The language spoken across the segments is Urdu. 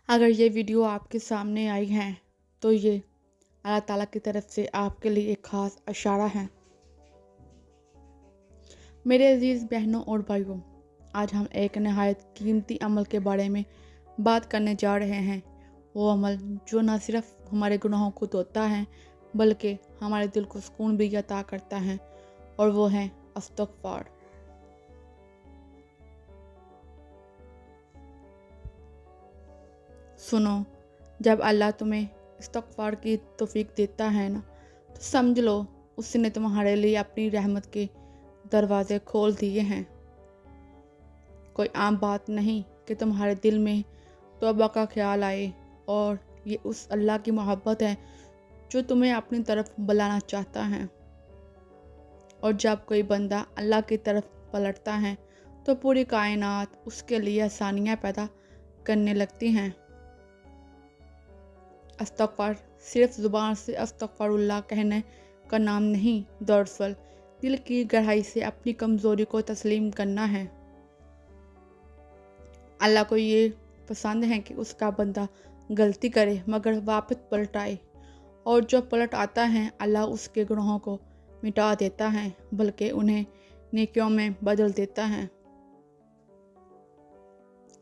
اگر یہ ویڈیو آپ کے سامنے آئی ہے تو یہ اللہ تعالیٰ کی طرف سے آپ کے لیے ایک خاص اشارہ ہے۔ میرے عزیز بہنوں اور بھائیوں، آج ہم ایک نہایت قیمتی عمل کے بارے میں بات کرنے جا رہے ہیں۔ وہ عمل جو نہ صرف ہمارے گناہوں کو دھوتا ہے بلکہ ہمارے دل کو سکون بھی عطا کرتا ہے، اور وہ ہے استغفار۔ سنو، جب اللہ تمہیں استغفار کی توفیق دیتا ہے نا، تو سمجھ لو اس نے تمہارے لیے اپنی رحمت کے دروازے کھول دیے ہیں۔ کوئی عام بات نہیں کہ تمہارے دل میں توبہ کا خیال آئے، اور یہ اس اللہ کی محبت ہے جو تمہیں اپنی طرف بلانا چاہتا ہے۔ اور جب کوئی بندہ اللہ کی طرف پلٹتا ہے تو پوری کائنات اس کے لیے آسانیاں پیدا کرنے لگتی ہیں۔ استغفار صرف زبان سے استغفر اللہ کہنے کا نام نہیں، دراصل دل کی گہرائی سے اپنی کمزوری کو تسلیم کرنا ہے۔ اللہ کو یہ پسند ہے کہ اس کا بندہ غلطی کرے مگر واپس پلٹ آئے، اور جو پلٹ آتا ہے اللہ اس کے گناہوں کو مٹا دیتا ہے بلکہ انہیں نیکیوں میں بدل دیتا ہے۔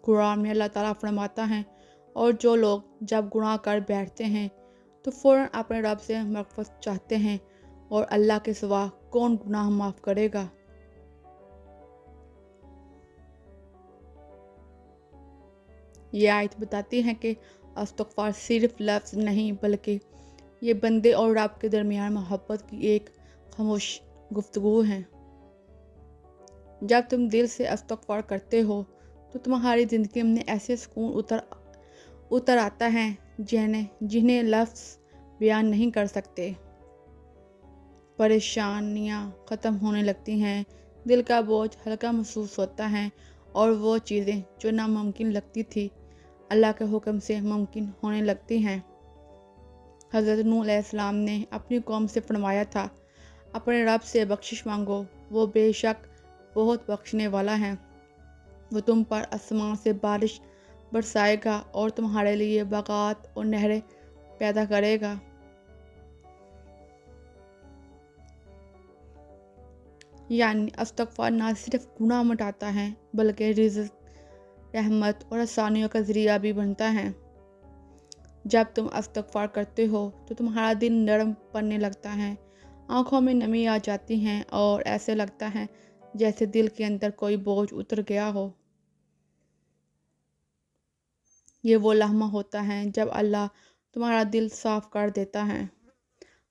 قرآن میں اللہ تعالیٰ فرماتا ہے، اور جو لوگ جب گناہ کر بیٹھتے ہیں تو فوراً اپنے رب سے مغفرت چاہتے ہیں، اور اللہ کے سوا کون گناہ معاف کرے گا۔ یہ آیت بتاتی ہے کہ استغفار صرف لفظ نہیں بلکہ یہ بندے اور رب کے درمیان محبت کی ایک خاموش گفتگو ہے۔ جب تم دل سے استغفار کرتے ہو تو تمہاری زندگی میں ایسے سکون اتر آتا ہے جنہیں لفظ بیان نہیں کر سکتے۔ پریشانیاں ختم ہونے لگتی ہیں، دل کا بوجھ ہلکا محسوس ہوتا ہے، اور وہ چیزیں جو ناممکن لگتی تھی اللہ کے حکم سے ممکن ہونے لگتی ہیں۔ حضرت نوح علیہ السلام نے اپنی قوم سے فرمایا تھا، اپنے رب سے بخشش مانگو، وہ بے شک بہت بخشنے والا ہے۔ وہ تم پر آسمان سے بارش برسائے گا اور تمہارے لیے باغات اور نہریں پیدا کرے گا۔ یعنی استغفار نہ صرف گناہ مٹاتا ہے بلکہ رزق، رحمت اور آسانیوں کا ذریعہ بھی بنتا ہے۔ جب تم استغفار کرتے ہو تو تمہارا دل نرم پڑنے لگتا ہے، آنکھوں میں نمی آ جاتی ہے، اور ایسے لگتا ہے جیسے دل کے اندر کوئی بوجھ اتر گیا ہو۔ یہ وہ لمحہ ہوتا ہے جب اللہ تمہارا دل صاف کر دیتا ہے۔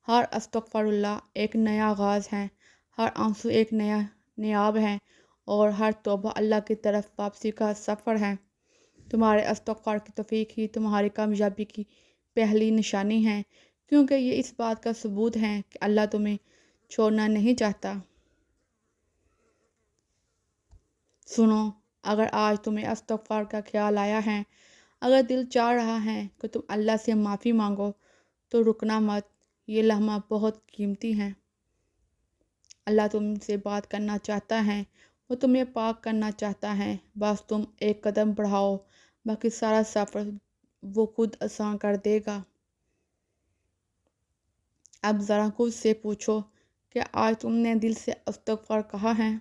ہر استغفار اللہ ایک نیا آغاز ہے، ہر آنسو ایک نیا نیاب ہے، اور ہر توبہ اللہ کی طرف واپسی کا سفر ہے۔ تمہارے استغفار کی توفیق ہی تمہاری کامیابی کی پہلی نشانی ہے، کیونکہ یہ اس بات کا ثبوت ہے کہ اللہ تمہیں چھوڑنا نہیں چاہتا۔ سنو، اگر آج تمہیں استغفار کا خیال آیا ہے، اگر دل چاہ رہا ہے کہ تم اللہ سے معافی مانگو، تو رکنا مت، یہ لمحہ بہت قیمتی ہے۔ اللہ تم سے بات کرنا چاہتا ہے، وہ تمہیں پاک کرنا چاہتا ہے، بس تم ایک قدم بڑھاؤ، باقی سارا سفر وہ خود آسان کر دے گا۔ اب ذرا خود سے پوچھو کہ آج تم نے دل سے استغفار کہا ہے؟